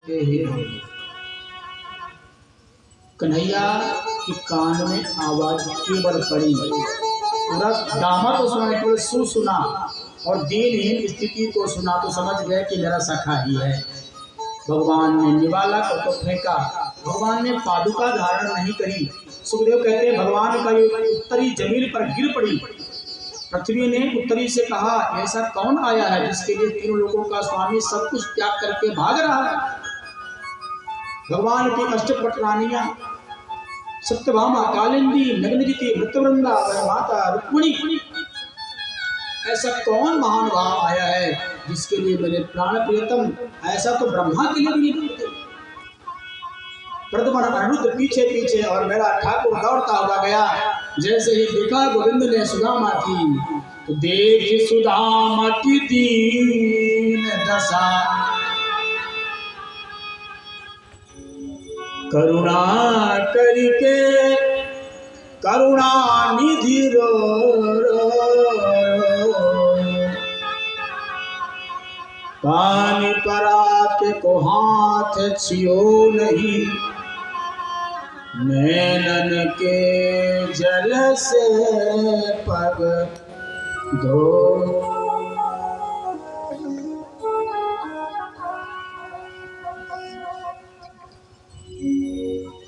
हे कन्हैया की कान में आवाज केवल पड़ी, पूरा दामा तो सुना, केवल सुना और दीनहीन स्थिति को सुना तो समझ गए कि मेरा सखा ही है। भगवान ने निवाला को फेंका, भगवान ने पादुका धारण नहीं करी। सुखदेव कहते हैं भगवान का ये उत्तरी जमीन पर गिर पड़ी। पृथ्वी ने उत्तरी से कहा ऐसा कौन आया है जिसके लिए तीनों लोगों का स्वामी सब कुछ त्याग करके भाग रहा है। भगवान की अष्टपट रानियां सत्यभामा, कालिंदी, नग्नजिति, मृत्यवृंदा, माता रुक्मिणी, ऐसा कौन महान भाव आया है जिसके लिए मेरे प्राण प्रियतम, ऐसा तो ब्रह्मा के लिए भी नहीं। प्रद्युम्न अनिरुद्ध पीछे पीछे और मेरा ठाकुर दौड़ता हुआ गया। जैसे ही देखा गोविंद ने सुदामा की, तो देख सुदामा की दीन दशा, करुणा करके करुणा निधि रो पानी परात को हाथ छियो नहीं, नैनन के जल से पग धो।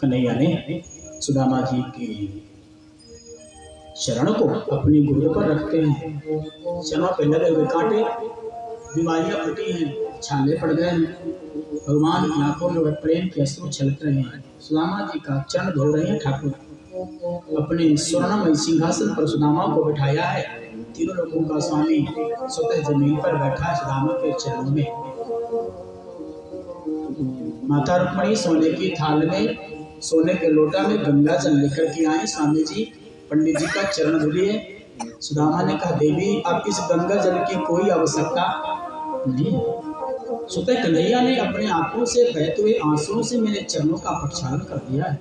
कन्हैया ने सुदामा जी की शरण को अपनी गोद पर रखते हैं। चरणों पे लगे हुए कांटे, बीमारियां फटी हैं, छाले पड़ गए हैं, भगवान की आंखों में प्रेम के अश्रु छलक रहे हैं। सुदामा जी का चरण धो रहे हैं ठाकुर। अपने स्वर्णमय सिंहासन पर सुदामा को बिठाया है। तीनों लोगों का स्वामी स्वतः जमीन पर बैठा है सुदामा के चरणों में। माता रुक्मिणी सोने की थाल में, सोने के लोटा में गंगा जल लेकर के आए। स्वामी जी पंडित जी का चरण धुलिए। सुदामा ने कहा देवी अब इस गंगा जल की कोई आवश्यकता नहीं। स्वतः कन्हैया ने अपने आंखों से बहते हुए आंसुओं से मेरे चरणों का प्रक्षालन कर दिया है।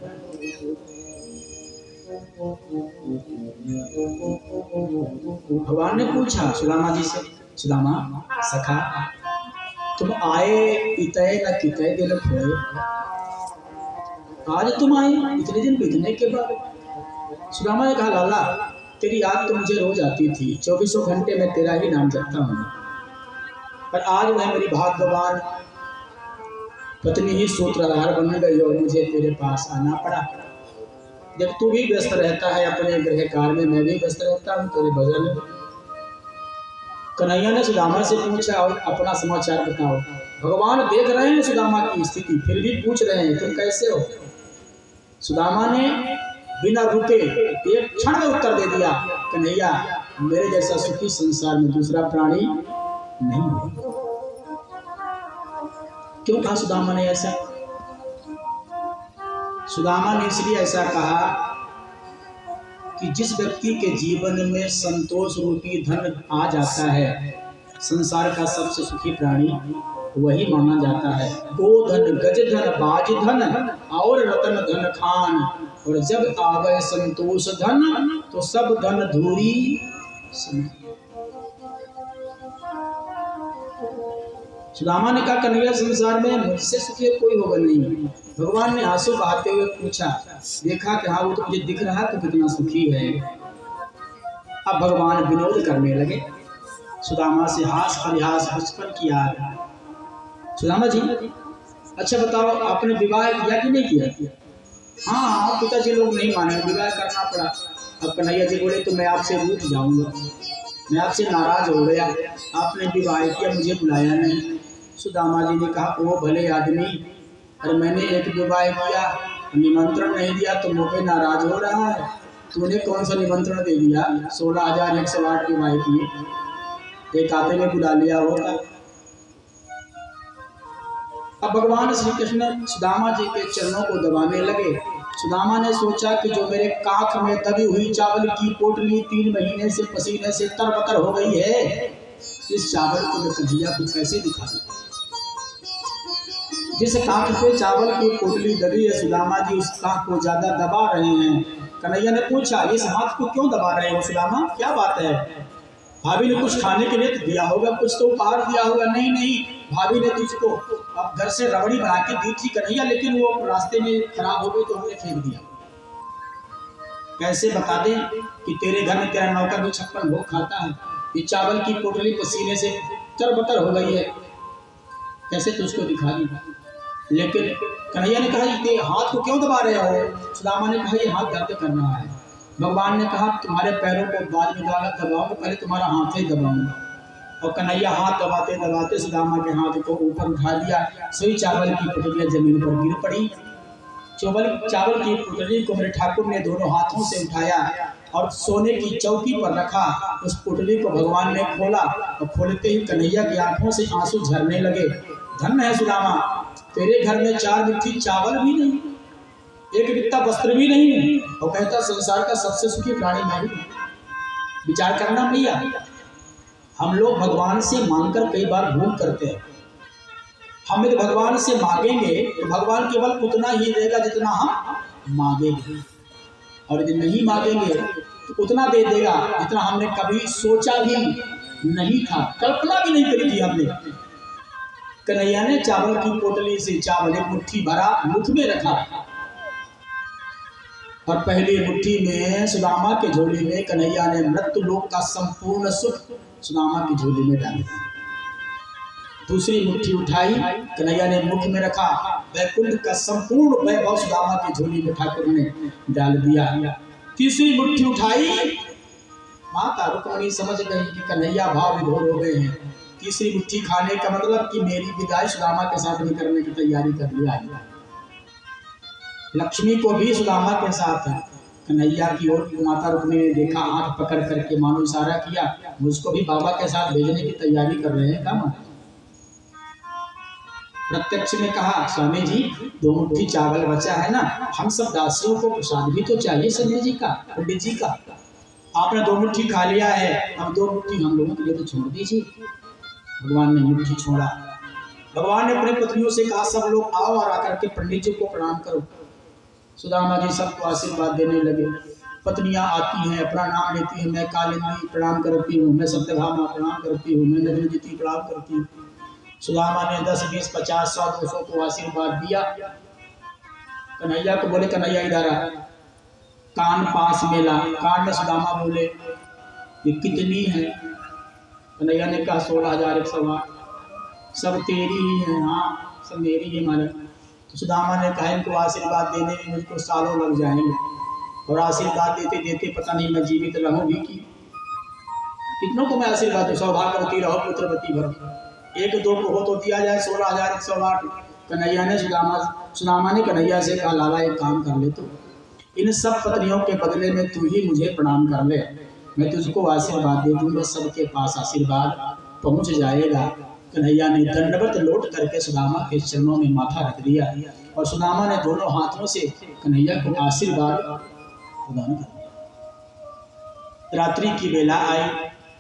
भगवान ने पूछा सुदामा जी से, सुदामा सखा तुम आए इतने न कितने दिन हुए, आज तुम आए इतने दिन बीतने के बाद। सुदामा ने कहा लाला तेरी याद तो मुझे रोज आती थी, 24 घंटे में तेरा ही नाम जपता हूँ, पर आज वह मेरी भाग्यवान पत्नी ही सूत्रधार बन गई और मुझे तेरे पास आना पड़ा। जब तू भी व्यस्त रहता है अपने गृह कार्य में, मैं भी व्यस्त रहता हूँ तेरे भजन में। कन्हैया ने सुदामा से पूछा और अपना समाचार बताओ। भगवान देख रहे हैं सुदामा की स्थिति, फिर भी पूछ रहे हैं तुम कैसे हो। सुदामा ने बिना रुके एक क्षण में उत्तर दे दिया, कन्हैया मेरे जैसा सुखी संसार में दूसरा प्राणी नहीं है। क्यों कहा सुदामा ने ऐसा? सुदामा ने इसलिए ऐसा कहा कि जिस व्यक्ति के जीवन में संतोष रूपी धन आ जाता है, संसार का सबसे सुखी प्राणी वही माना जाता है। गोधन, गजधन, बाजधन और रतन धन खान, और जब आवे संतोष धन तो सब धन धूरी समान। सुदामा ने कहा कन्हैया संसार में मुझसे सुखी कोई होगा नहीं। भगवान ने आंसू बहाते हुए पूछा, देखा कि हाँ वो तो मुझे दिख रहा है तो कितना सुखी है। अब भगवान विनोद करने लगे, सुदामा से हास परिहास बचपन किया। सुदामा जी अच्छा बताओ आपने विवाह किया कि नहीं किया? हाँ पिताजी लोग नहीं माने, विवाह करना पड़ा। अब कन्हैया जी बोले तो मैं आपसे रूठ जाऊंगा, मैं आपसे नाराज हो गया, आपने विवाह किया मुझे बुलाया नहीं। सुदामा जी ने कहा ओ भले आदमी, अरे मैंने एक विवाह किया, निमंत्रण नहीं दिया तो मुझे नाराज हो रहा है। तूने कौन सा निमंत्रण दे दिया? 16,108 विवाह किए, एक आते में बुला लिया होता। अब भगवान श्री कृष्ण सुदामा जी के चरणों को दबाने लगे। सुदामा ने सोचा कि जो मेरे काख में दबी हुई चावल की पोटली 3 महीने से पसीने से तरबतर हो गई है, इस चावल को मैं कन्हैया को कैसे दिखा दूं? जिस काख पे चावल की पोटली दबी है सुदामा जी उस काख को ज्यादा दबा रहे हैं। कन्हैया ने पूछा इस हाथ को क्यों दबा रहे हो सुदामा, क्या बात है? भाभी ने कुछ खाने के लिए दिया होगा, कुछ तो उपहार दिया होगा। नहीं नहीं, भाभी ने तुझको अब घर से रबड़ी बना के दी थी कन्हैया, लेकिन वो रास्ते में खराब हो गई तो हमने फेंक दिया। कैसे बता दें कि तेरे घर में तेरा नौकर भी 56 भोग खाता है, ये चावल की पोटली पसीने से तरबतर हो गई है, कैसे तुझको दिखा दी। लेकिन कन्हैया ने कहा ये हाथ को क्यों दबा रहे हो? सुदामा ने कहा ये हाथ दर्द कर रहा है। भगवान ने कहा तुम्हारे पैरों को बाद में दबाऊंगा, पहले तुम्हारा हाथ ही दबाऊंगा। और कन्हैया हाथ दबाते दबाते सुदामा के हाथ को ऊपर उठा दिया, सही चावल की पुटलियां जमीन पर गिर पड़ी। चावल की पुटली को मेरे ठाकुर ने दोनों हाथों से उठाया और सोने की चौकी पर रखा। उस पुटली को भगवान ने खोला और खोलते ही कन्हैया की आंखों से आंसू झरने लगे। धन्य है सुदामा, तेरे घर में 4 मुट्ठी चावल भी नहीं, एक बित्ता वस्त्र भी नहीं, और कहता संसार का सबसे सुखी प्राणी मैं हूं। विचार करना भैया, हम लोग भगवान से मांगकर कई बार भूल करते हैं। हम यदि भगवान से मांगेंगे तो भगवान केवल उतना ही देगा जितना हम मांगेंगे, और यदि नहीं मांगेंगे तो उतना दे देगा जितना हमने कभी सोचा भी नहीं था, कल्पना भी नहीं करी थी हमने। कन्हैया ने चावल की पोटली से चावल एक मुट्ठी भरा, मुख में रखा, और पहली मुट्ठी में सुदामा के झोली में कन्हैया ने मृत्यु लोक का संपूर्ण सुख सुदामा की झोली में डाल दिया। दूसरी मुट्ठी उठाई, कन्हैया ने मुख में रखा, वैकुंठ का संपूर्ण वैभव सुदामा की झोली में ठाकुर ने डाल दिया। तीसरी मुट्ठी उठाई, माता रुक्मिणी समझ गई कि कन्हैया भाव विभोर हो गए हैं। तीसरी मुट्ठी खाने का मतलब कि मेरी विदाई सुदामा के साथ भी करने की तैयारी कर लिया। लक्ष्मी को भी सुदामा के साथ कन्हैया की ओर माता रुक्मिणी ने देखा, आंख पकड़ करके मानो इशारा किया, मुझको भी बाबा के साथ भेजने की तैयारी कर रहे हैं क्या? प्रत्यक्ष में कहा, स्वामी जी 2 मुट्ठी चावल बचा है ना, हम सब दासियों को प्रसाद भी तो चाहिए संजय जी का, पंडित जी का। आपने 2 मुट्ठी खा लिया है, अब 2 मुट्ठी हम लोगों के लिए तो छोड़ दीजिए। भगवान ने मुट्ठी छोड़ा। भगवान ने अपने पत्नियों से कहा, सब लोग आओ और आकर के पंडित जी को प्रणाम करो। सुदामा जी सबको आशीर्वाद देने लगे। पत्नियां आती हैं, अपना नाम लेती हैं, मैं कालिंदी प्रणाम करती हूँ, मैं सत्यभामा प्रणाम करती हूँ, मैं नवनीति प्रणाम करती हूँ। सुदामा ने 10, 20, 50, 100, 200 को आशीर्वाद दिया। कन्हैया को बोले, कन्हैया इधर आ, कान पास मेला। कान में सुदामा बोले, ये कितनी है? कन्हैया ने कहा 16,108। सब तेरी ही है? हाँ सब मेरी ही मारे। तो सुदामा ने कहा इनको आशीर्वाद देने में मुझको सालों लग जाएंगे, और आशीर्वाद देते देते पता नहीं मैं जीवित रहूंगी कि कितनों को मैं आशीर्वाद दूं। सौभाग्यवती रहो पुत्रवती भरो, 1-2 को हो तो दिया जाए 16,108। कन्हैया ने सुदामा ने कन्हैया से कहा, लाला एक काम कर ले, तो इन सब पत्नियों के बदले में तू ही मुझे प्रणाम कर ले, मैं तुझको आशीर्वाद दे दूंगा, सबके पास आशीर्वाद पहुंच जाएगा। कन्हैया ने दंडवत लौट करके सुदामा के चरणों में माथा रख दिया, और सुदामा ने दोनों हाथों से कन्हैया को आशीर्वाद प्रदान कर दिया। रात्रि की बेला आई,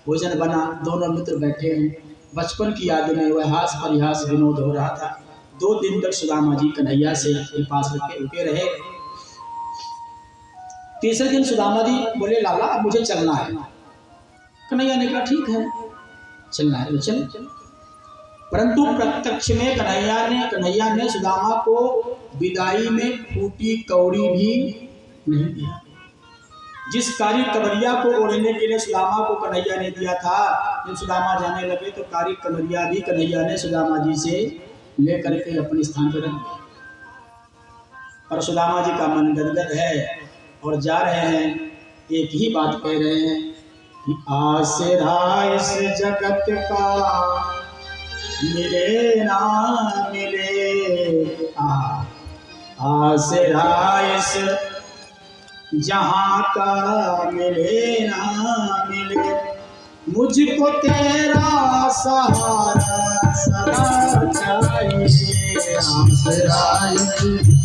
भोजन बना, दोनों मित्र बैठे हैं। बचपन की याद में वह हास परिहास विनोद हो रहा था। 2 दिन तक सुदामा जी कन्हैया से पास रुके रहे। तीसरे दिन सुदामा जी बोले, लाला अब मुझे चलना है। कन्हैया ने कहा ठीक है चलना है तो चल। परंतु प्रत्यक्ष में कन्हैया ने सुदामा को विदाई में फूटी कौड़ी भी नहीं दिया। जिस कारी कमरिया को ओढ़ने के लिए सुदामा को कन्हैया ने दिया था, जब सुदामा जाने लगे तो कारी कमरिया भी कन्हैया ने सुदामा जी से लेकर के अपने स्थान पर रख दिया। और सुदामा जी का मन गदगद है और जा रहे हैं, एक ही बात कह रहे हैं कि आसरा इस जगत का मिले ना मिले, आसरा इस जहाँ का मिले ना मिले, मुझको तेरा सहारा सदा चाहिए। आसरा इस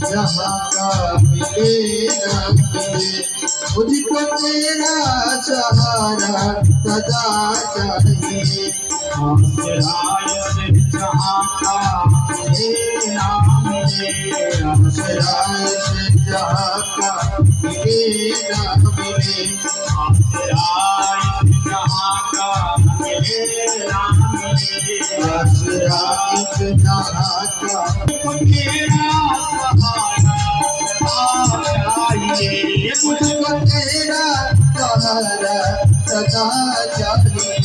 जहाँ का मिले ना मिले, मुझको तेरा सहारा सदा चाहिए। आसरा इस जहाँ का मिले ना मिले, आसरा इस जहाँ का मिले ना मिले, आसरा इस जहाँ का मिले ना मिले, आसरा इस यहाँ क्या तेरा सहारा चाहिए, मुझको तेरा सहारा सदा चाहिए।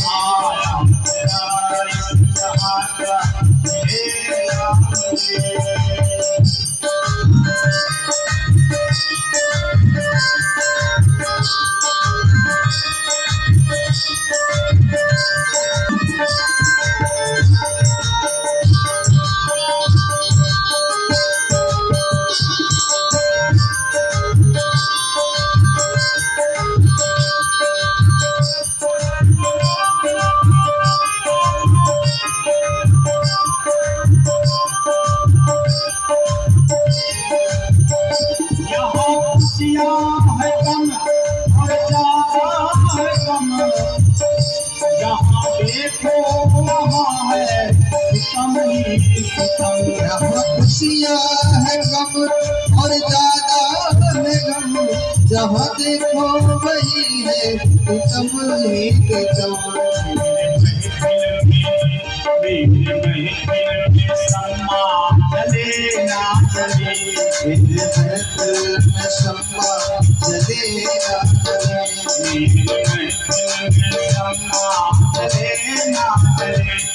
है कम और ज्यादा है कम, जहाँ देखो वहाँ है सितम ही सितम। यहाँ खुशियाँ है गम और ज्यादा है गम, जहाँ देखो वही है सितम ही सितम। मेरे महफिल में सम्मा चले ना चले, मेरे महफिल में सम्मा चले ना चले, मेरे महफिल में सम्मा चले ना चले।